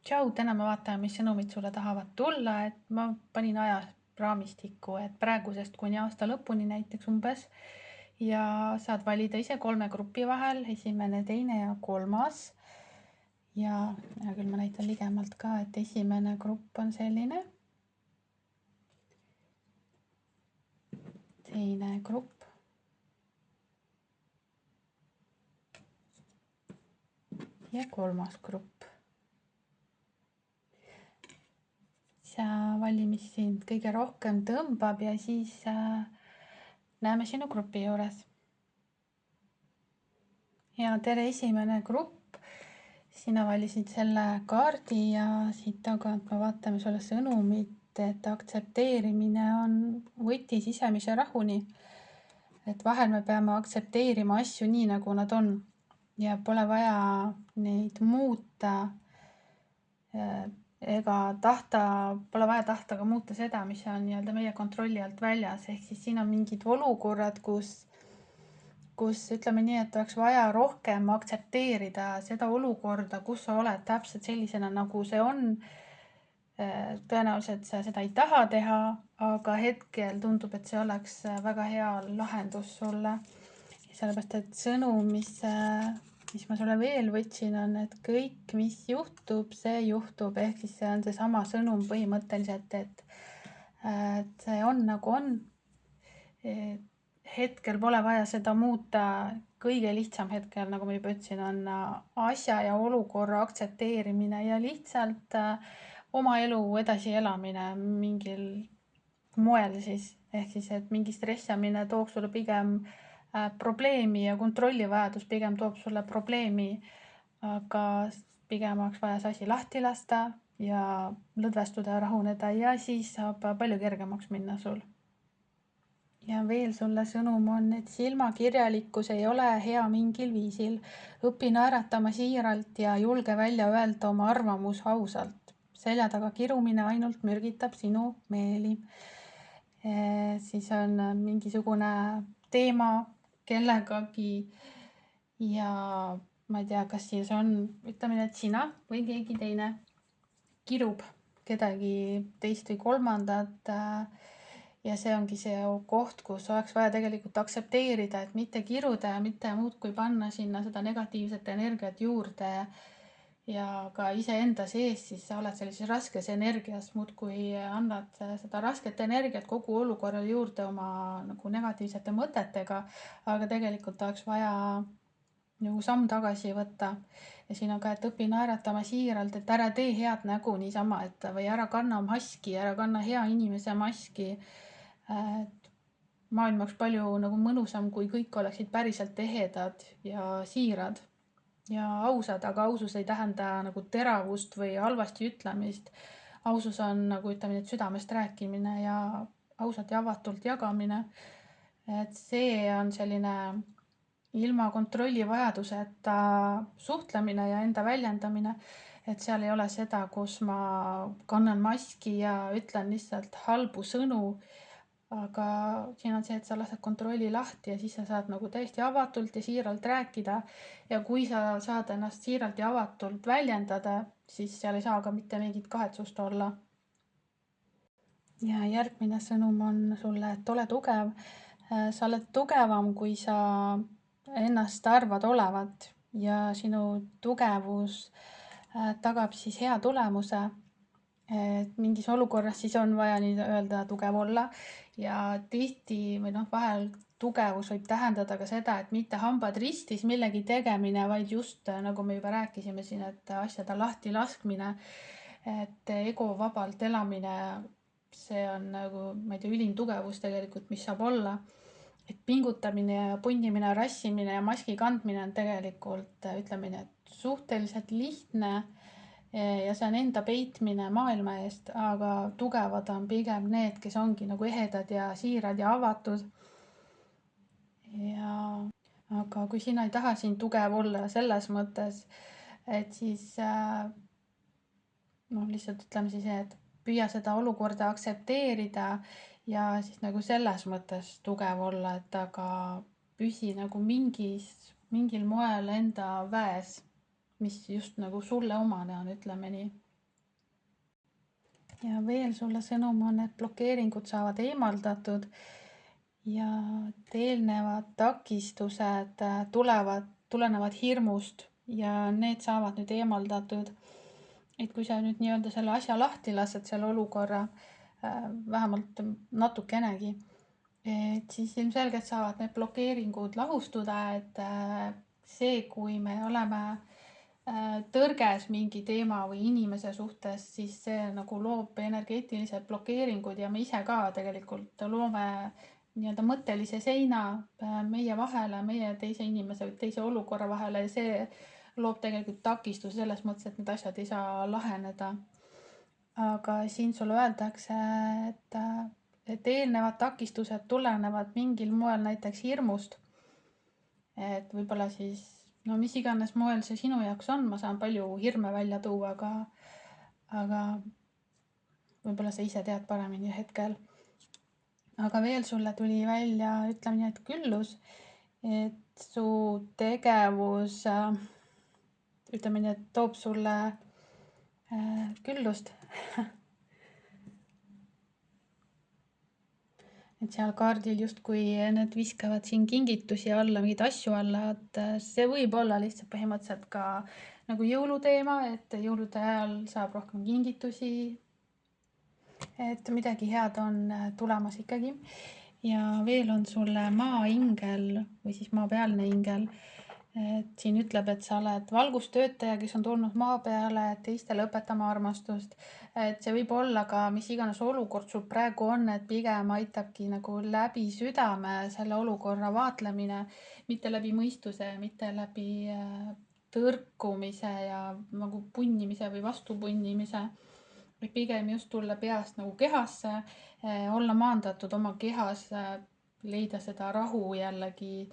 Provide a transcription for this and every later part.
Tšau, täna me vaatame, mis sõnumid sulle tahavad tulla, et ma panin ajaraamistikku, et praegusest kuni aasta lõpuni näiteks umbes ja saad valida ise 3 grupi vahel, esimene, teine ja 3. Ja hea küll, ma näitan ligemalt ka, et esimene grupp on selline. Teine grupp. Ja 3. grupp. Vali, mis sind kõige rohkem tõmbab ja siis näeme sinu grupi juures. Ja tere, esimene grupp. Sina valisid selle kaardi ja siit tagant me vaatame sulle sõnumit, et aktsepteerimine on võti sisemise rahuni. Et vahel me peame aktsepteerima asju nii, nagu nad on ja pole vaja neid muuta ega pole vaja tahta ka muuta seda, mis on nii-öelda meie kontrolli alt väljas. Ehk siis siin on mingid olukorrad, kus ütleme nii, et oleks vaja rohkem aktsepteerida seda olukorda, kus sa oled täpselt sellisena, nagu see on. Tõenäoliselt sa seda ei taha teha, aga hetkel tundub, et see oleks väga hea lahendus sulle. Sellepärast, et sõnum, mis ma sulle veel võtsin, on, et kõik, mis juhtub, see juhtub. Ehk siis see on see sama sõnum põhimõtteliselt, et see on nagu on. Hetkel pole vaja seda muuta. Kõige lihtsam hetkel, nagu ma juba ütlesin, on asja ja olukorra aktsepteerimine ja lihtsalt oma elu edasi elamine mingil moel siis. Ehk siis, et mingi stressamine toob sulle pigem probleemi ja kontrollivajadus pigem toob sulle probleemi, aga pigem oleks vaja see asi lahti lasta ja lõdvestuda ja rahuneda ja siis saab palju kergemaks minna sul. Ja veel sulle sõnum on, et silmakirjalikkus ei ole hea mingil viisil. Õpi naeratama siiralt ja julge välja öelda oma arvamus ausalt. Selja taga kirumine ainult mürgitab sinu meeli. Siis on mingisugune teema kellegagi ja ma ei tea, kas siis on, ütleme, et sina või keegi teine kirub kedagi teist või kolmandat. Ja see ongi see koht, kus oleks vaja tegelikult aktsepteerida, et mitte kiruda ja mitte muudkui panna sinna seda negatiivset energiat juurde ja ka iseenda sees, siis sa oled sellises raskes energias, muudkui annad seda rasket energiat kogu olukorrale juurde oma nagu negatiivsete mõtetega, aga tegelikult oleks vaja nagu samm tagasi võtta. Ja siin on ka, et õpi naeratama siiralt, et ära tee head nägu niisama, et või ära kanna maski, ära kanna hea inimese maski. Maailm oleks palju nagu mõnusam, kui kõik oleksid päriselt ehedad ja siirad ja ausad, aga ausus ei tähenda nagu teravust või halvasti ütlemist. Ausus on nagu ütleme, et südamest rääkimine ja ausalt ja avatult jagamine. Et see on selline ilma kontrolli vajaduseta suhtlemine ja enda väljendamine. Et seal ei ole seda, kus ma kannan maski ja ütlen lihtsalt halbu sõnu. Aga siin on see, et sa lased kontrolli lahti ja siis sa saad nagu täiesti avatult ja siiralt rääkida. Ja kui sa saad ennast siiralt ja avatult väljendada, siis seal ei saa ka mitte mingit kahetsust olla. Ja järgmine sõnum on sulle, et ole tugev. Sa oled tugevam, kui sa ennast arvad olevat ja sinu tugevus tagab siis hea tulemuse. Et mingis olukorras siis on vaja nii öelda tugev olla ja tihti või vahel tugevus võib tähendada ka seda, et mitte hambad ristis millegi tegemine, vaid just nagu me juba rääkisime siin, et asjade lahti laskmine, et ego vabalt elamine, see on nagu, ma ei tea, ülim tugevus tegelikult, mis saab olla. Et pingutamine ja punnimine, rassimine ja maski kandmine on tegelikult, ütleme, et suhteliselt lihtne ja see on enda peitmine maailma eest, aga tugevad on pigem need, kes ongi nagu ehedad ja siirad ja avatud. Aga kui sina ei taha siin tugev olla selles mõttes, et siis lihtsalt ütleme siis, et püüa seda olukorda aktsepteerida ja siis nagu selles mõttes tugev olla, et aga püsi nagu mingil moel enda väes, mis just nagu sulle omane on, ütleme nii. Ja veel sulle sõnum on, et blokeeringud saavad eemaldatud ja eelnevad takistused tulenevad hirmust ja need saavad nüüd eemaldatud. Et kui sa nüüd nii-öelda selle asja lahti lased, selle olukorra vähemalt natukenegi, et siis ilmselgelt saavad need blokeeringud lahustuda, et see, kui me oleme tõrges mingi teema või inimese suhtes, siis see nagu loob energeetilised blokeeringud ja me ise ka tegelikult loome nii-öelda mõttelise seina meie vahele, meie teise inimese või teise olukorra vahele ja see loob tegelikult takistuse selles mõttes, et need asjad ei saa laheneda. Aga siin sulle öeldakse, et eelnevad takistused tulenevad mingil moel näiteks hirmust. Et võib-olla siis, no mis iganes moel see sinu jaoks on, ma saan palju hirme välja tuua, aga võib-olla sa ise tead paremini hetkel. Aga veel sulle tuli välja, ütleme nii, et küllus, et su tegevus, ütleme nii, et toob sulle küllust. Et seal kaardil justkui need viskavad siin kingitusi alla, mingeid asju alla, et see võib olla lihtsalt põhimõtteliselt ka nagu jõuluteema, et jõulude ajal saab rohkem kingitusi, et midagi head on tulemas ikkagi. Ja veel on sulle maaingel või siis maapealne ingel, et siin ütleb, et sa oled valgustöötaja, kes on tulnud maa peale teistele õpetama armastust. Et see võib olla ka mis iganes olukord sul praegu on, et pigem aitabki nagu läbi südame selle olukorra vaatlemine, mitte läbi mõistuse, mitte läbi tõrkumise ja nagu punnimise või vastupunnimise. Pigem just tulla peast nagu kehasse, olla maandatud oma kehas, leida seda rahu jällegi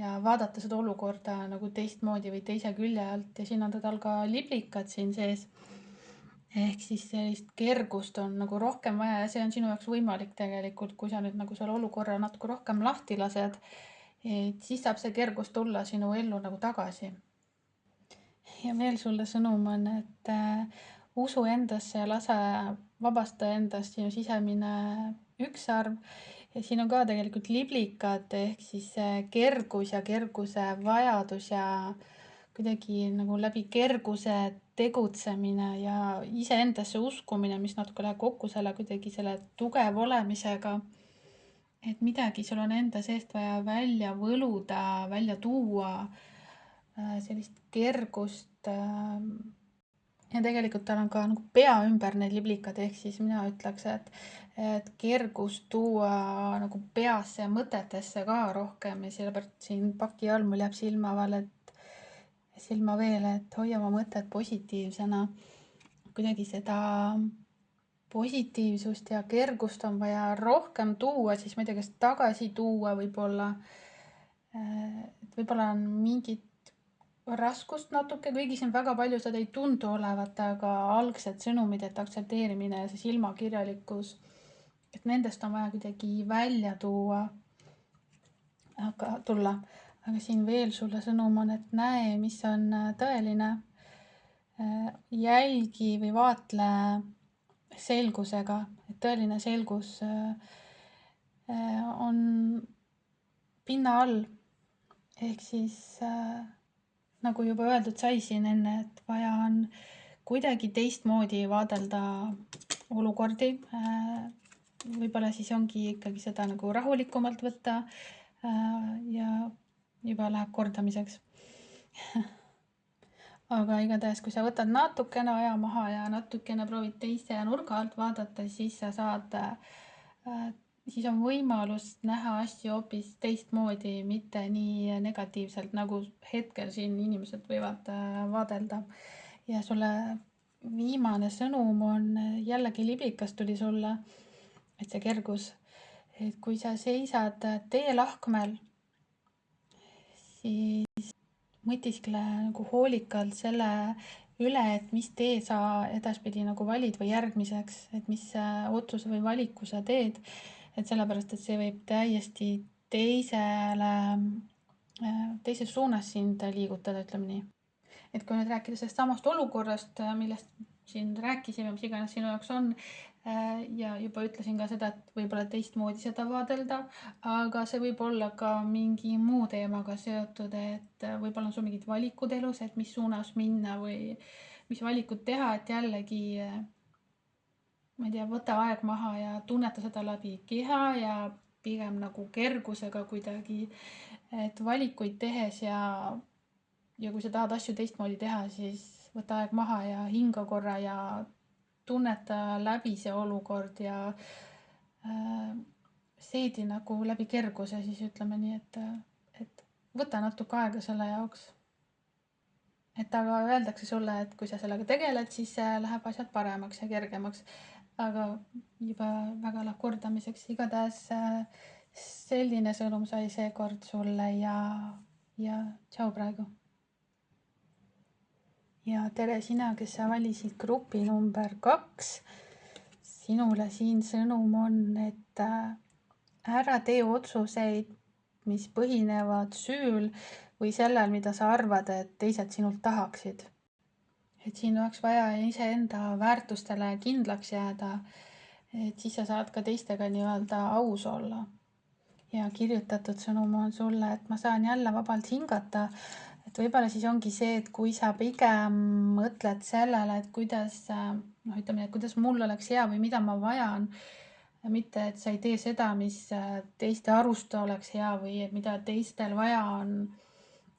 ja vaadata seda olukorda nagu teistmoodi või teise külje alt ja siin on tal ka liblikad siin sees. Ehk siis sellist kergust on nagu rohkem vaja ja see on sinu jaoks võimalik tegelikult, kui sa nüüd nagu selle olukorra natuke rohkem lahti lased, et siis saab see kergus tulla sinu ellu nagu tagasi. Ja veel sulle sõnum on, et usu endasse ja lase vabasta endast sinu sisemine ükssarv. Ja siin on ka tegelikult liblikad ehk siis kergus ja kerguse vajadus ja kuidagi nagu läbi kerguse tegutsemine ja iseendasse uskumine, mis natuke läheb kokku selle kuidagi selle tugev olemisega. Et midagi sul on enda seest vaja välja võluda, välja tuua, sellist kergust. Ja tegelikult tal on ka nagu pea ümber need liblikad, ehk siis mina ütleks, et kergust tuua nagu peasse ja mõtetesse ka rohkem ja sellepärast siin paki all mul jääb silma veel, et hoia oma mõtted positiivsena. Kuidagi seda positiivsust ja kergust on vaja rohkem tuua, siis ma ei tea, kas tagasi tuua võib-olla. Võib-olla on mingid raskust natuke, kuigi siin väga palju seda ei tundu olevat, aga algsed sõnumid, et aktsepteerimine ja see silmakirjalikkus, et nendest on vaja kuidagi välja tulla. Aga siin veel sulle sõnum on, et näe, mis on tõeline. Jälgi või vaatle selgusega, et tõeline selgus on pinna all. Ehk siis nagu juba öeldud sai siin enne, et vaja on kuidagi teistmoodi vaadelda olukordi. Võib-olla siis ongi ikkagi seda nagu rahulikumalt võtta ja juba läheb kordamiseks. Aga igatahes, kui sa võtad natukene aja maha ja natukene proovid teise nurga alt vaadata, siis sa saad, siis on võimalus näha asju hoopis teistmoodi, mitte nii negatiivselt, nagu hetkel siin inimesed võivad vaadelda. Ja sulle viimane sõnum on jällegi liblikas tuli sulle, et see kergus, et kui sa seisad teelahkmel, siis mõtiskle nagu hoolikalt selle üle, et mis tee sa edaspidi nagu valid või järgmiseks, et mis otsuse või valiku sa teed, et sellepärast, et see võib täiesti teises suunas sind liigutada, ütleme nii. Et kui nüüd rääkida sellest samast olukorrast, millest siin rääkisime, mis iganes sinu jaoks on. Ja juba ütlesin ka seda, et võib-olla teistmoodi seda vaadelda, aga see võib olla ka mingi muu teemaga seotud, et võib-olla on sul mingid valikud elus, et mis suunas minna või mis valikud teha, et jällegi, ma ei tea, võta aeg maha ja tunneta seda läbi keha ja pigem nagu kergusega kuidagi, et valikuid tehes ja kui sa tahad asju teistmoodi teha, siis võta aeg maha ja hinga korra ja tunneta läbi see olukord ja seedi nagu läbi kerguse, siis ütleme nii, et võta natuke aega selle jaoks. Et aga öeldakse sulle, et kui sa sellega tegeled, siis läheb asjad paremaks ja kergemaks. Aga juba väga läheb kordamiseks. Igatahes selline sõnum sai seekord sulle ja tšau praegu. Ja tere sina, kes sa valisid grupi number 2. Sinule siin sõnum on, et ära tee otsuseid, mis põhinevad süül või sellel, mida sa arvad, et teised sinult tahaksid. Et siin oleks vaja iseenda väärtustele kindlaks jääda, et siis sa saad ka teistega nii-öelda aus olla. Ja kirjutatud sõnum on sulle, et ma saan jälle vabalt hingata, et võib-olla siis ongi see, et kui sa pigem mõtled sellele, et kuidas mul oleks hea või mida ma vajan, mitte et sa ei tee seda, mis teiste arust oleks hea või mida teistel vaja on.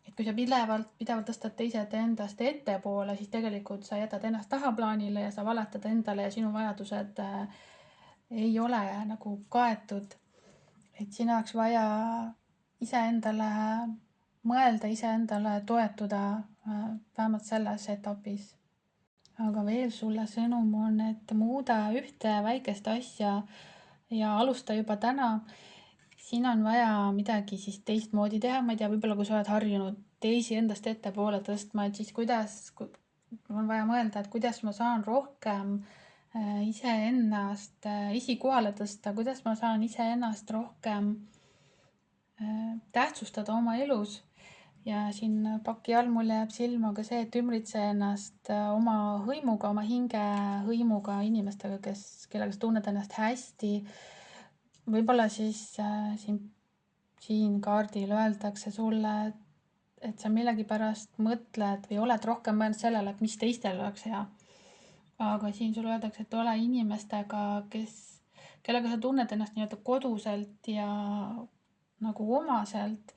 Et kui sa pidevalt tõstad teised endast ettepoole, siis tegelikult sa jätad ennast tahaplaanile ja sa valetad endale ja sinu vajadused ei ole nagu kaetud. Et siin oleks vaja iseendale mõelda, iseendale toetuda vähemalt selles etapis. Aga veel sulle sõnum on, et muuda ühte väikest asja ja alusta juba täna. Siin on vaja midagi siis teistmoodi teha, ma ei tea, võib-olla kui sa oled harjunud teisi endast ettepoole tõstma, et siis on vaja mõelda, et kuidas ma saan rohkem iseennast esikohale tõsta, kuidas ma saan iseennast rohkem tähtsustada oma elus. Ja siin paki all mul jääb silma ka see, et ümbritse ennast oma hõimuga, oma hinge hõimuga inimestega, kellega sa tunned ennast hästi. Võib-olla siis siin kaardil öeldakse sulle, et sa millegipärast mõtled või oled rohkem mõelnud sellele, et mis teistel oleks hea. Aga siin sulle öeldakse, et ole inimestega, kellega sa tunned ennast nii-öelda koduselt ja nagu omaselt,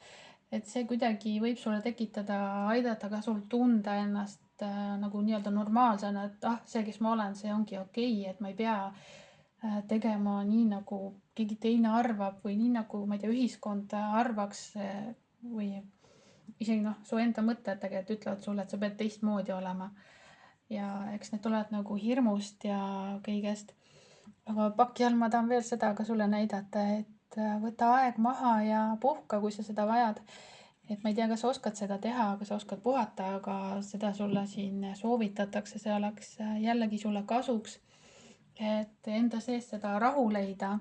et see kuidagi võib sulle aidata ka sul tunda ennast nagu nii-öelda normaalsena, et see, kes ma olen, see ongi okei, et ma ei pea tegema nii, nagu keegi teine arvab või nii, nagu, ma ei tea, ühiskond arvaks või isegi su enda mõtted tegelikult ütlevad sulle, et sa pead teistmoodi olema. Ja eks need tulevad nagu hirmust ja kõigest. Aga paki all ma tahan veel seda ka sulle näidata, et võta aeg maha ja puhka, kui sa seda vajad. Et ma ei tea, kas sa oskad seda teha, kas sa oskad puhata, aga seda sulle siin soovitatakse, see oleks jällegi sulle kasuks, et enda sees seda rahu leida.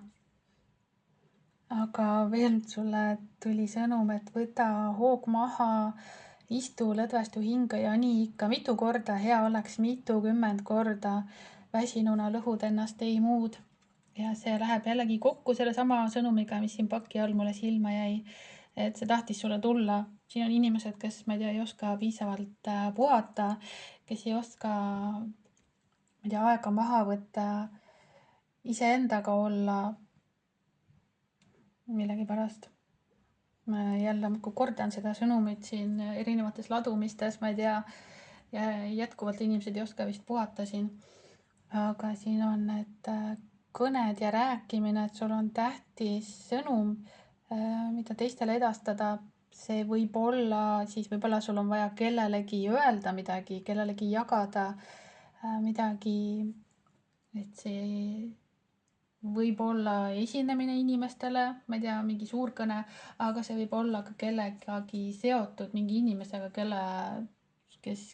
Aga veel sulle tuli sõnum, et võta hoog maha, istu lõdvestu hinga ja nii ikka mitu korda, hea oleks 20 korda, väsinuna lõhud ennast, ei muud. Ja see läheb jällegi kokku selle sama sõnumiga, mis siin paki all mulle silma jäi, et see tahtis sulle tulla. Siin on inimesed, kes, ma ei tea, ei oska piisavalt puhata, kes ei oska, ma ei tea, aega maha võtta, iseendaga olla millegipärast. Ma jälle kordan seda sõnumit siin erinevates ladumistes, ma ei tea, ja jätkuvalt inimesed ei oska vist puhata siin. Aga siin on, et kõned ja rääkimine, et sul on tähtis sõnum, mida teistele edastada. See võib olla, siis võib-olla sul on vaja kellelegi öelda midagi, kellelegi jagada midagi, et see võib olla esinemine inimestele, ma ei tea, mingi suurkõne, aga see võib olla ka kellegagi seotud mingi inimesega,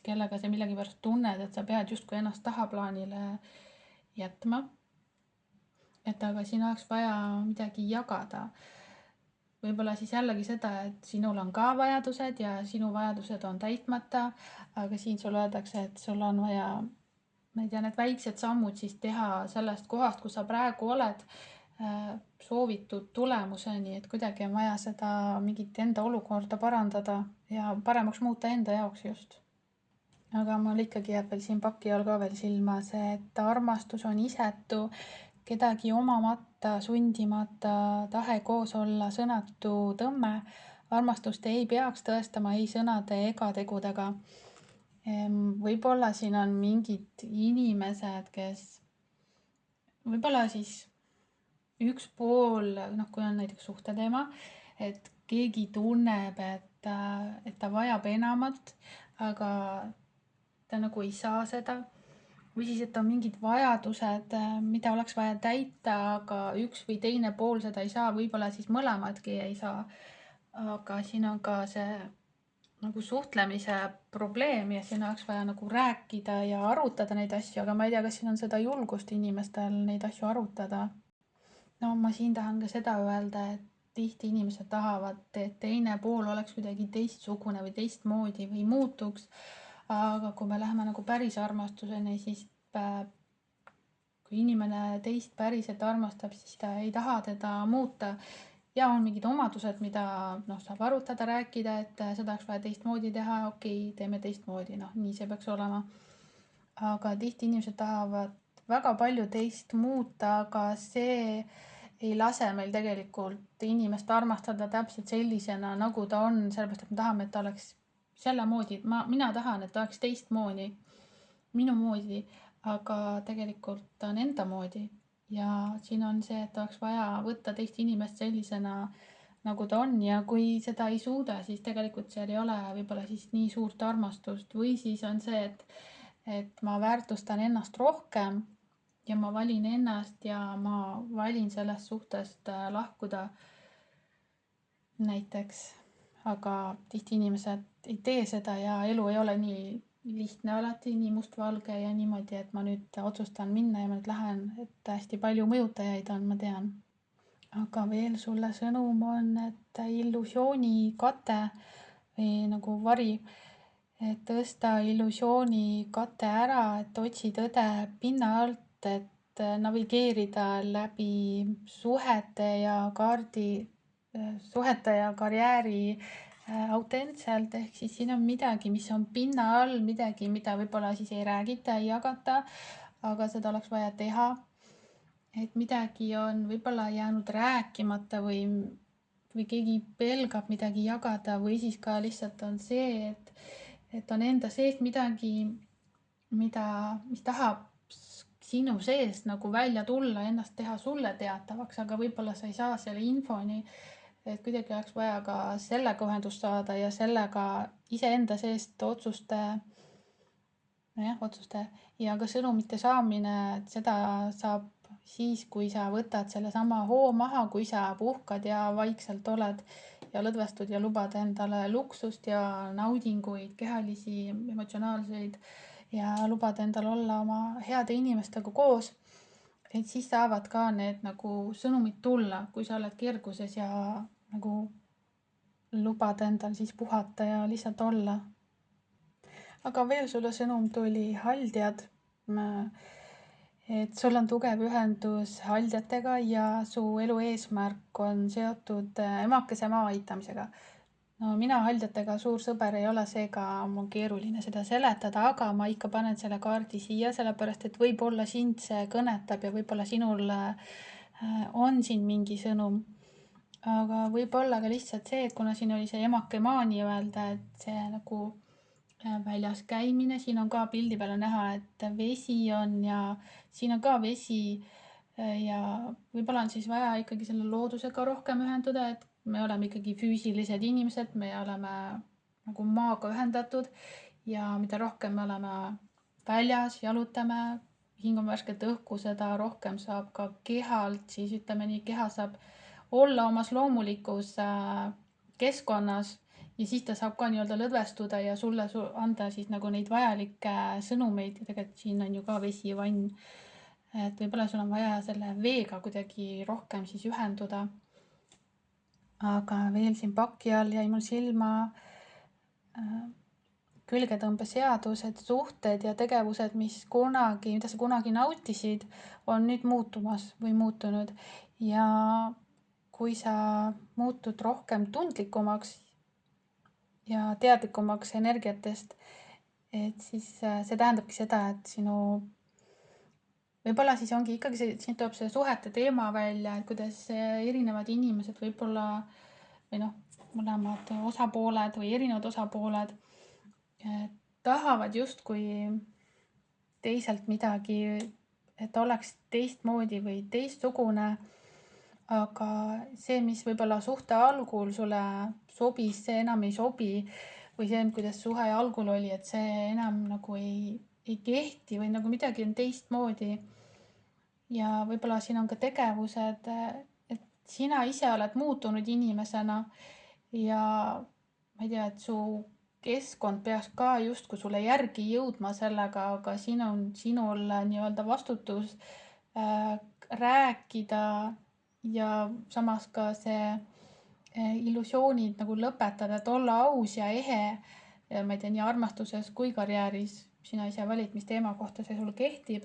kellega sa millegipärast tunned, et sa pead justkui ennast tahaplaanile jätma. Et aga siin oleks vaja midagi jagada. Võib-olla siis jällegi seda, et sinul on ka vajadused ja sinu vajadused on täitmata, aga siin sulle öeldakse, et sul on vaja ma ei tea, need väiksed sammud siis teha sellest kohast, kus sa praegu oled, soovitud tulemuseni, et kuidagi on vaja seda mingit enda olukorda parandada ja paremaks muuta enda jaoks just. Aga mul ikkagi jääb veel siin paki all ka veel silma see, et armastus on isetu, kedagi omamata, sundimata, tahe koos olla, sõnatu tõmme. Armastust ei peaks tõestama ei sõnade ega tegudega. Võib-olla siin on mingid inimesed, kes võib-olla siis üks pool, kui on näiteks suhteteema, et keegi tunneb, et ta vajab enamat, aga ta nagu ei saa seda. Või siis, et on mingid vajadused, mida oleks vaja täita, aga üks või teine pool seda ei saa, võib-olla siis mõlemadki ei saa. Aga siin on ka see nagu suhtlemise probleem ja siin oleks vaja nagu rääkida ja arutada neid asju, aga ma ei tea, kas siin on seda julgust inimestel neid asju arutada. No ma siin tahan ka seda öelda, et tihti inimesed tahavad, et teine pool oleks kuidagi teistsugune või teistmoodi või muutuks. Aga kui me läheme nagu päris armastuseni, siis kui inimene teist päriselt armastab, siis ta ei taha teda muuta. Ja on mingid omadused, mida saab arutada, rääkida, et seda oleks vaja teistmoodi teha. Okei, teeme teistmoodi, nii see peaks olema. Aga tihti inimesed tahavad väga palju teist muuta, aga see ei lase meil tegelikult inimest armastada täpselt sellisena, nagu ta on, sellepärast, et me tahame, et ta oleks selle moodi. Mina tahan, et ta oleks teistmoodi, minu moodi, aga tegelikult ta on enda moodi. Ja siin on see, et oleks vaja võtta teist inimest sellisena, nagu ta on, ja kui seda ei suuda, siis tegelikult seal ei ole võib-olla siis nii suurt armastust. Või siis on see, et ma väärtustan ennast rohkem ja ma valin ennast ja ma valin sellest suhtest lahkuda näiteks. Aga tihti inimesed ei tee seda ja elu ei ole nii lihtne alati, nii mustvalge ja niimoodi, et ma nüüd otsustan minna ja ma nüüd lähen, et hästi palju mõjutajaid on, ma tean. Aga veel sulle sõnum on, et illusiooni kate või nagu vari, et tõsta illusiooni kate ära, et otsi tõde pinna alt, et navigeerida läbi suhete ja karjääri autentselt, ehk siis siin on midagi, mis on pinna all, midagi, mida võib-olla siis ei räägita, ei jagata, aga seda oleks vaja teha. Et midagi on võib-olla jäänud rääkimata või keegi pelgab midagi jagada või siis ka lihtsalt on see, et on enda sees midagi, mis tahab sinu sees nagu välja tulla, ennast teha sulle teatavaks, aga võib-olla sa ei saa selle infoni. Et kuidagi oleks vaja ka sellega ühendust saada ja sellega iseenda seest otsuste ja ka sõnumite saamine, et seda saab siis, kui sa võtad selle sama hoo maha, kui sa puhkad ja vaikselt oled ja lõdvestud ja lubad endale luksust ja naudinguid, kehalisi, emotsionaalseid ja lubad endal olla oma heade inimestega koos. Et siis saavad ka need nagu sõnumid tulla, kui sa oled kerguses ja nagu lubad endal siis puhata ja lihtsalt olla. Aga veel sulle sõnum tuli haldjad. Et sul on tugev ühendus haldjatega ja su elu eesmärk on seotud emakese maa aitamisega. No mina haldjatega suur sõber ei ole, seega mul keeruline seda seletada, aga ma ikka panen selle kaardi siia, sellepärast et võib-olla sind see kõnetab ja võib-olla sinul on siin mingi sõnum. Aga võib-olla ka lihtsalt see, et kuna siin oli see emake maa nii-öelda, et see nagu väljas käimine, siin on ka pildi peal näha, et vesi on ja siin on ka vesi ja võib-olla on siis vaja ikkagi selle loodusega rohkem ühenduda, et me oleme ikkagi füüsilised inimesed, me oleme nagu maaga ühendatud ja mida rohkem me oleme väljas, jalutame, hingame värsket õhku, seda rohkem saab ka kehalt, siis ütleme nii, keha saab olla omas loomulikus keskkonnas ja siis ta saab ka nii-öelda lõdvestuda ja sulle anda siis nagu neid vajalikke sõnumeid ja tegelikult siin on ju ka vesivann. Et võib-olla sul on vaja selle veega kuidagi rohkem siis ühenduda. Aga veel siin paki all jäi mul silma külgetõmbeseadused, suhted ja tegevused, mida sa kunagi nautisid, on nüüd muutumas või muutunud. Ja kui sa muutud rohkem tundlikumaks ja teadlikumaks energiatest, et siis see tähendabki seda, et võib-olla siis ongi ikkagi siin tuleb see suhete teema välja, et kuidas erinevad inimesed võib-olla või mõlemad osapooled või erinevad osapooled tahavad justkui teiselt midagi, et oleks teistmoodi või teistsugune, aga see, mis võib-olla suhte algul sulle sobis, see enam ei sobi või see, kuidas suhe algul oli, et see enam nagu ei kehti või nagu midagi on teistmoodi. Ja võib-olla siin on ka tegevused, et sina ise oled muutunud inimesena ja ma ei tea, et su keskkond peaks ka justkui sulle järgi jõudma sellega, aga siin on sinul nii-öelda vastutus rääkida ja samas ka see illusioonid nagu lõpetada, et olla aus ja ehe, ma ei tea, nii armastuses kui karjääris. Sina ise valid, mis teema kohta see sul kehtib.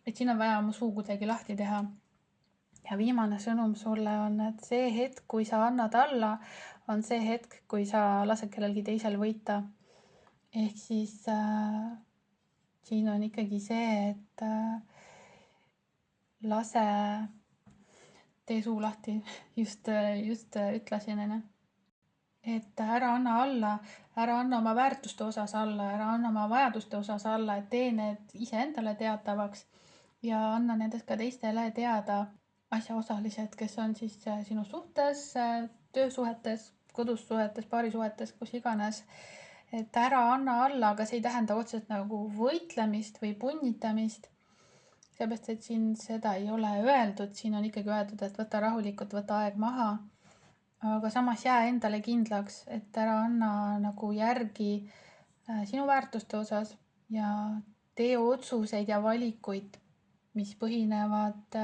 Et siin on vaja oma suu kuidagi lahti teha. Ja viimane sõnum sulle on, et see hetk, kui sa annad alla, on see hetk, kui sa lased kellelgi teisel võita. Ehk siis siin on ikkagi see, et tee suu lahti, just ütlesin, enne. Et ära anna alla, ära anna oma väärtuste osas alla, ära anna oma vajaduste osas alla, et tee need iseendale teatavaks ja anna nendest ka teistele teada asjaosalised, kes on siis sinu suhtes, töösuhetes, kodussuhetes, paarisuhetes, kus iganes. Et ära anna alla, aga see ei tähenda otseselt nagu võitlemist või punnitamist. Seepärast, et siin seda ei ole öeldud, siin on ikkagi öeldud, et võta rahulikult, võta aeg maha. Aga samas jää endale kindlaks, et ära anna nagu järgi sinu väärtuste osas ja tee otsuseid ja valikuid, mis põhinevad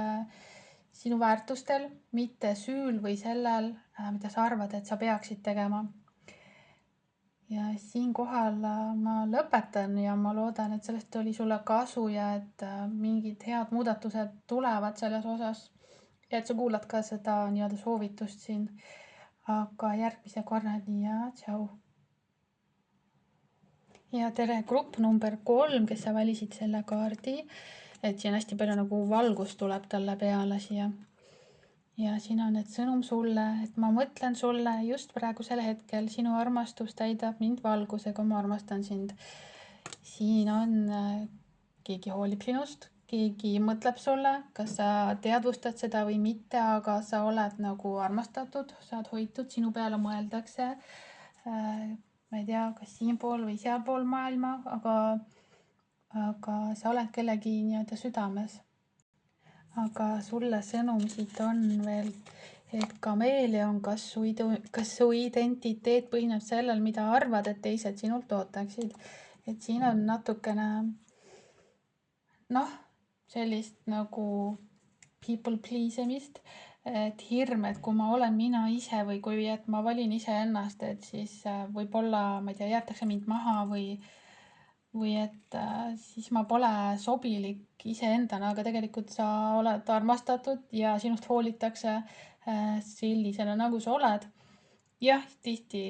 sinu väärtustel, mitte süül või sellel, mida sa arvad, et sa peaksid tegema. Ja siinkohal ma lõpetan ja ma loodan, et sellest oli sulle kasu ja et mingid head muudatused tulevad selles osas ja et sa kuulad ka seda nii-öelda soovitust siin. Aga järgmise korrani ja tšau. Ja tere grupp number 3, kes sa valisid selle kaardi, et siin hästi palju nagu valgust tuleb talle peale siia. Ja siin on need sõnum sulle, et ma mõtlen sulle just praegusel hetkel, sinu armastus täidab mind valgusega, ma armastan sind. Siin on keegi hoolib sinust, keegi mõtleb sulle, kas sa teadvustad seda või mitte, aga sa oled nagu armastatud, sa oled hoitud, sinu peale mõeldakse. Ma ei tea, kas siinpool või sealpool maailma, aga sa oled kellegi nii-öelda südames. Aga sulle sõnum siit on veel, et kameeleon, kas su identiteet põhineb sellel, mida arvad, et teised sinult ootaksid. Et siin on natukene sellist nagu people please imist, et hirm, et kui ma olen mina ise või kui et ma valin iseennast, et siis võib-olla, ma ei tea, jäetakse mind maha või et siis ma pole sobilik iseendana, aga tegelikult sa oled armastatud ja sinust hoolitakse sellisena, nagu sa oled. Jah, tihti,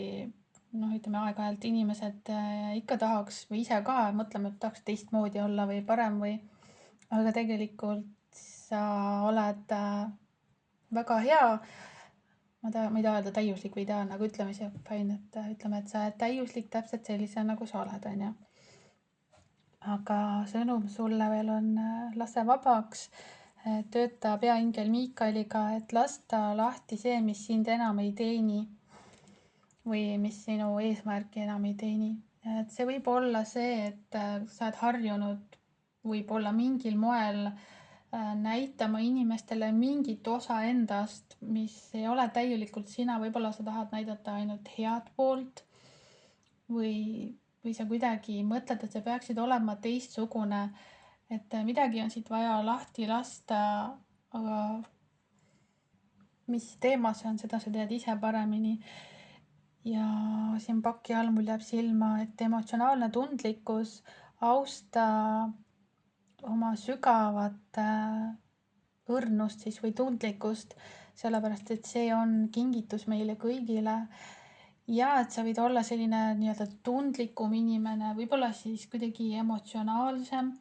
ütleme aeg-ajalt inimesed ikka tahaks või ise ka mõtleme, et tahaks teistmoodi olla või parem aga tegelikult sa oled väga hea. Ma ei taha öelda täiuslik või ideaalne, aga ütleme see fine, et ütleme, et sa oled täiuslik täpselt sellise, nagu sa oled, on ju. Aga sõnum sulle veel on lase vabaks, tööta peaingel Miikaliga, et lasta lahti see, mis sind enam ei teeni või mis sinu eesmärki enam ei teeni. Et see võib olla see, et sa oled harjunud võib-olla mingil moel näitama inimestele mingit osa endast, mis ei ole täielikult sina, võib-olla sa tahad näidata ainult head poolt või sa kuidagi mõtled, et sa peaksid olema teistsugune, et midagi on siit vaja lahti lasta, aga mis teema see on, seda sa tead ise paremini. ja siin paki all mul jääb silma, et emotsionaalne tundlikkus, austa oma sügavat õrnust siis või tundlikkust, sellepärast et see on kingitus meile kõigile. Ja et sa võid olla selline nii-öelda tundlikum inimene, võib-olla siis kuidagi emotsionaalsem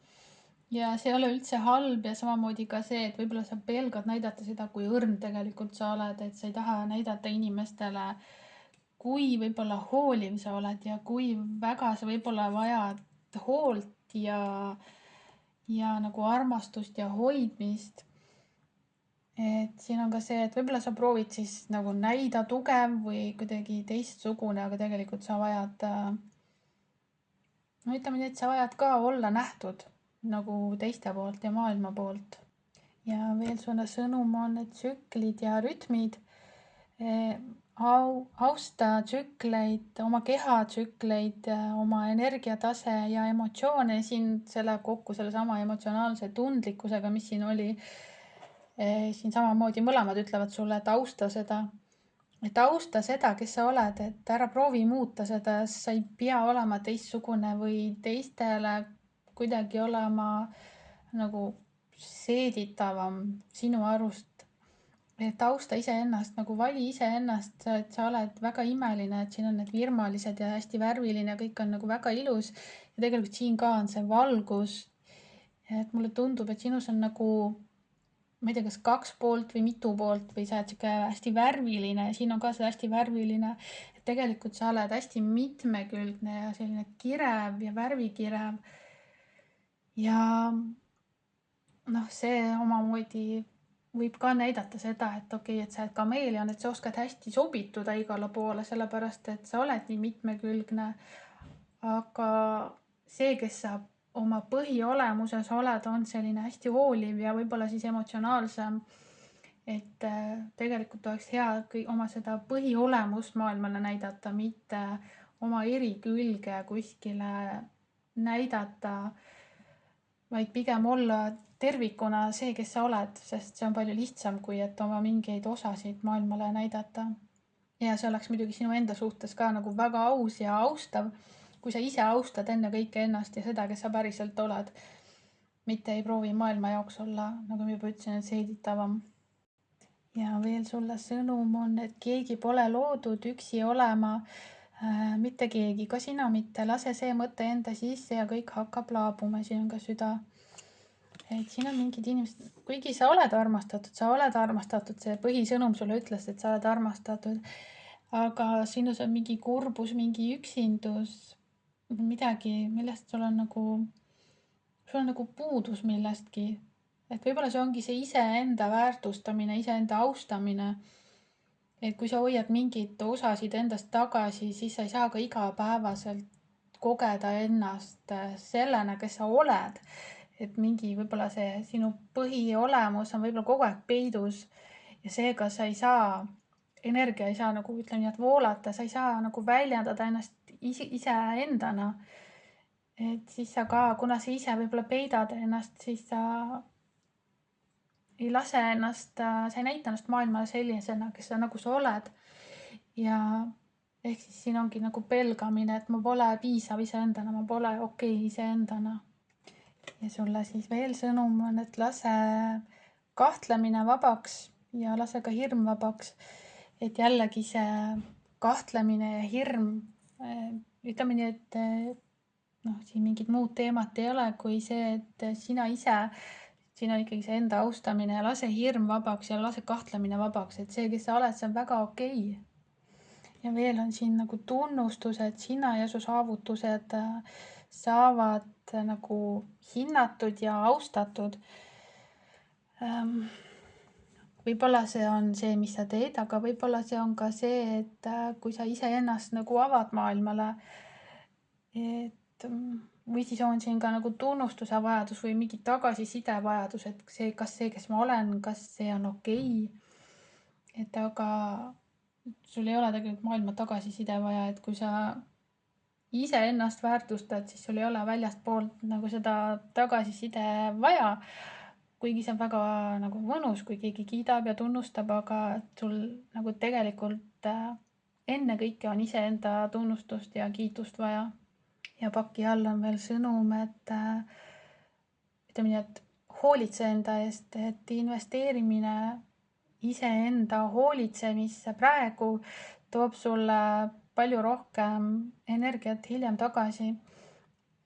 ja see ei ole üldse halb ja samamoodi ka see, et võib-olla sa pelgad näidata seda, kui õrn tegelikult sa oled, et sa ei taha näidata inimestele, kui võib-olla hooliv sa oled ja kui väga sa võib-olla vajad hoolt ja nagu armastust ja hoidmist. Et siin on ka see, et võib-olla sa proovid siis nagu näida tugev või kuidagi teistsugune, aga tegelikult sa vajad, no ütleme nii, et sa vajad ka olla nähtud nagu teiste poolt ja maailma poolt. Ja veel sulle sõnum on, et tsüklid ja rütmid, austa tsükleid, oma keha tsükleid, oma energiatase ja emotsioone, siin see läheb kokku sellesama emotsionaalse tundlikkusega, mis siin oli. Siin samamoodi mõlemad ütlevad sulle, et austa seda, kes sa oled, et ära proovi muuta seda, sa ei pea olema teistsugune või teistele kuidagi olema nagu seeditavam sinu arust. Et austa iseennast, nagu vali iseennast, et sa oled väga imeline, et siin on need virmalised ja hästi värviline, kõik on nagu väga ilus. Ja tegelikult siin ka on see valgus. Et mulle tundub, et sinus on nagu, ma ei tea, kas 2 poolt või mitu poolt või sa oled sihuke hästi värviline, siin on ka see hästi värviline, et tegelikult sa oled hästi mitmekülgne ja selline kirev ja värvikirev. Ja noh, see omamoodi võib ka näidata seda, et okei, et sa oled kameeleon, et sa oskad hästi sobituda igale poole, sellepärast et sa oled nii mitmekülgne. Aga see, kes sa oma põhiolemuses oled, on selline hästi hooliv ja võib-olla siis emotsionaalsem. Et tegelikult oleks hea oma seda põhiolemust maailmale näidata, mitte oma eri külge kuskile näidata, vaid pigem olla tervikuna see, kes sa oled, sest see on palju lihtsam, kui et oma mingeid osasid maailmale näidata. Ja see oleks muidugi sinu enda suhtes ka nagu väga aus ja austav, kui sa ise austad ennekõike ennast ja seda, kes sa päriselt oled. Mitte ei proovi maailma jaoks olla, nagu ma juba ütlesin, et seeditavam. Ja veel sulle sõnum on, et keegi pole loodud üksi olema, mitte keegi, ka sina mitte. Lase see mõte enda sisse ja kõik hakkab laabuma, siin on ka süda. Et siin on mingid inimesed, kuigi sa oled armastatud, see põhisõnum sulle ütles, et sa oled armastatud, aga sinus on mingi kurbus, mingi üksindus, midagi, millest sul on nagu puudus millestki. Et võib-olla see ongi see iseenda väärtustamine, iseenda austamine. Et kui sa hoiad mingeid osasid endast tagasi, siis sa ei saa ka igapäevaselt kogeda ennast sellena, kes sa oled. Et mingi võib-olla see sinu põhiolemus on võib-olla kogu aeg peidus ja seega sa ei saa, energia ei saa nagu ütleme nii, et voolata, sa ei saa nagu väljendada ennast iseendana. Et siis sa ka, kuna sa ise võib-olla peidad ennast, siis sa ei lase ennast, sa ei näita ennast maailmale sellisena, kes sa nagu sa oled. Ja ehk siis siin ongi nagu pelgamine, et ma pole piisav iseendana, ma pole okei iseendana. Ja sulle siis veel sõnum on, et lase kahtlemine vabaks ja lase ka hirm vabaks. Et jällegi see kahtlemine ja hirm, ütleme nii, et noh, siin mingid muud teemat ei ole kui see, et sina ise, siin on ikkagi see enda austamine ja lase hirm vabaks ja lase kahtlemine vabaks, et see, kes sa oled, see on väga okei. Ja veel on siin nagu tunnustus, et sina ja su saavutused saavad nagu hinnatud ja austatud. Võib-olla see on see, mis sa teed, aga võib-olla see on ka see, et kui sa iseennast nagu avad maailmale, et või siis on siin ka nagu tunnustuse vajadus või mingi tagasiside vajadus, et see, kas see, kes ma olen, kas see on okei. Et aga sul ei ole tegelikult maailma tagasiside vaja, et kui sa iseennast väärtustad, siis sul ei ole väljastpoolt nagu seda tagasiside vaja. Kuigi see on väga nagu mõnus, kui keegi kiidab ja tunnustab, aga sul nagu tegelikult enne kõike on iseenda tunnustust ja kiitust vaja. Ja paki all on veel sõnum, et ütleme nii, et hoolitse enda eest, et investeerimine iseenda hoolitsemisse praegu toob sulle palju rohkem energiat hiljem tagasi.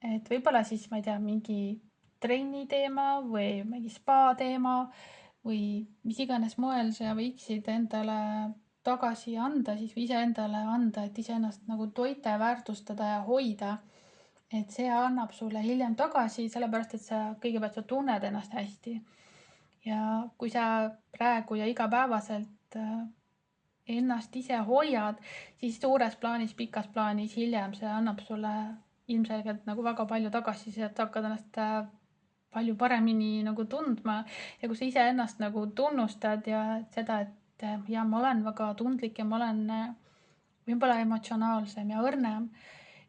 Et võib-olla siis, ma ei tea, mingi trenni teema või mingi spa teema või mis iganes moel sa võiksid endale tagasi anda, siis või iseendale anda, et iseennast nagu toite väärtustada ja hoida. Et see annab sulle hiljem tagasi, sellepärast et kõigepealt sa tunned ennast hästi. Ja kui sa praegu ja igapäevaselt ennast ise hoiad, siis suures plaanis, pikas plaanis hiljem see annab sulle ilmselgelt nagu väga palju tagasi, sa hakkad ennast palju paremini nagu tundma ja kui sa ise ennast nagu tunnustad ja seda, et ja ma olen väga tundlik ja ma olen võib-olla emotsionaalsem ja õrnem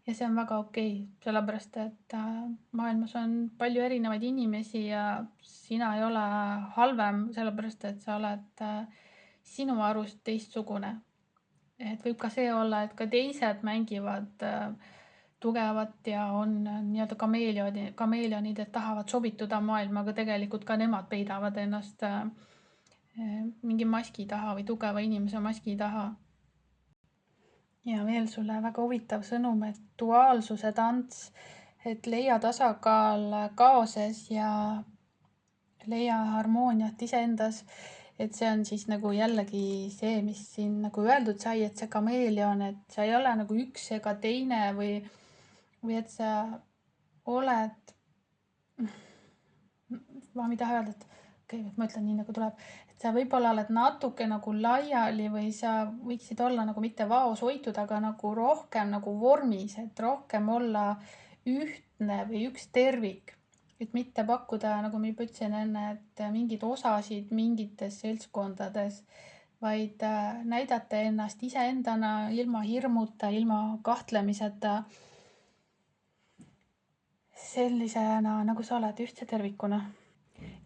ja see on väga okei, sellepärast et maailmas on palju erinevaid inimesi ja sina ei ole halvem, sellepärast et sa oled sinu arust teistsugune. Et võib ka see olla, et ka teised mängivad tugevat ja on nii-öelda kameeleonid, et tahavad sobituda maailmaga, tegelikult ka nemad peidavad ennast mingi maski taha või tugeva inimese maski taha. Ja veel sulle väga huvitav sõnum, et duaalsuse tants, et leia tasakaal kaoses ja leia harmooniat iseendas. Et see on siis nagu jällegi see, mis siin nagu öeldud sai, et see kameeleon, et sa ei ole nagu üks ega teine või et sa oled, ma ei taha öelda, et okei, ma ütlen nii nagu tuleb, et sa võib-olla oled natuke nagu laiali või sa võiksid olla nagu mitte vaos hoitud, aga nagu rohkem nagu vormis, et rohkem olla ühtne või üks tervik. Et mitte pakkuda, nagu ma juba ütlesin enne, et mingeid osasid mingites seltskondades, vaid näidata ennast iseendana ilma hirmuta, ilma kahtlemiseta, sellisena, nagu sa oled, ühtse tervikuna.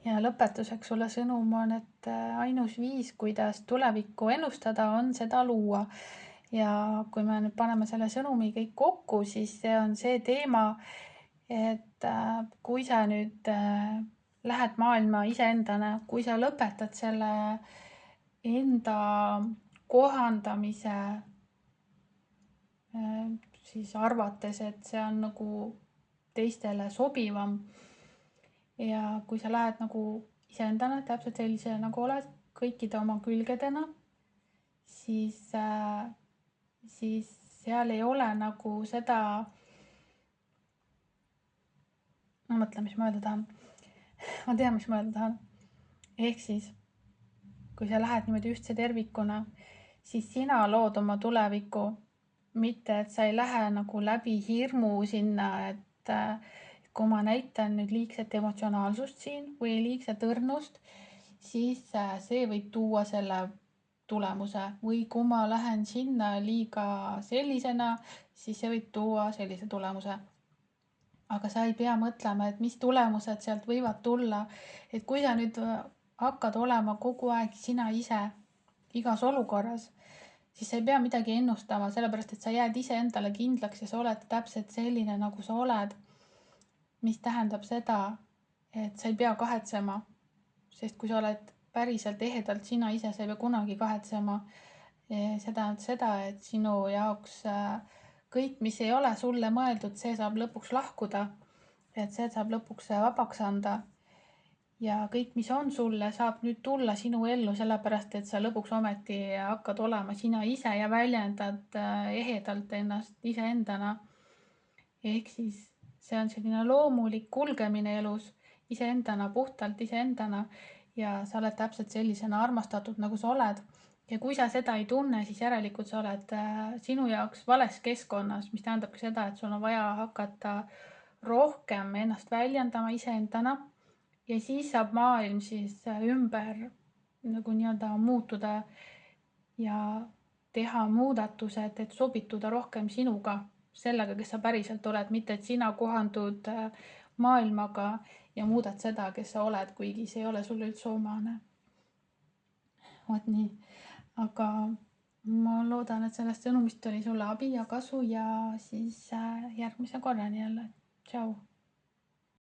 Ja lõpetuseks sulle sõnum on, et ainus viis, kuidas tulevikku ennustada, on seda luua. Ja kui me nüüd paneme selle sõnumi kõik kokku, siis see on see teema, et kui sa nüüd lähed maailma iseendana, kui sa lõpetad selle enda kohandamise siis arvates, et see on nagu teistele sobivam. Ja kui sa lähed nagu iseendana, täpselt sellise nagu oled, kõikide oma külgedena, siis seal ei ole nagu seda, ma mõtlen, mis ma öelda tahan. Ma tean, mis ma öelda tahan. Ehk siis, kui sa lähed niimoodi ühtse tervikuna, siis sina lood oma tuleviku, mitte et sa ei lähe nagu läbi hirmu sinna, et kui ma näitan nüüd liigset emotsionaalsust siin või liigset õrnust, siis see võib tuua selle tulemuse või kui ma lähen sinna liiga sellisena, siis see võib tuua sellise tulemuse. Aga sa ei pea mõtlema, et mis tulemused sealt võivad tulla. Et kui sa nüüd hakkad olema kogu aeg sina ise igas olukorras, siis sa ei pea midagi ennustama, sellepärast et sa jääd iseendale kindlaks ja sa oled täpselt selline, nagu sa oled. Mis tähendab seda, et sa ei pea kahetsema, sest kui sa oled päriselt ehedalt sina ise, sa ei pea kunagi kahetsema. See tähendab seda, et sinu jaoks kõik, mis ei ole sulle mõeldud, see saab lõpuks lahkuda. Et see saab lõpuks vabaks anda. Ja kõik, mis on sulle, saab nüüd tulla sinu ellu, sellepärast et sa lõpuks ometi hakkad olema sina ise ja väljendad ehedalt ennast iseendana. Ehk siis see on selline loomulik kulgemine elus iseendana, puhtalt iseendana ja sa oled täpselt sellisena armastatud, nagu sa oled. Ja kui sa seda ei tunne, siis järelikult sa oled sinu jaoks vales keskkonnas, mis tähendab seda, et sul on vaja hakata rohkem ennast väljendama iseendana ja siis saab maailm siis ümber nagu nii-öelda muutuda ja teha muudatused, et sobituda rohkem sinuga, sellega, kes sa päriselt oled, mitte et sina kohandud maailmaga ja muudad seda, kes sa oled, kuigi see ei ole sulle üldse omane. Vot nii, aga ma loodan, et sellest sõnumist oli sulle abi ja kasu ja siis järgmise korrani jälle. Tšau.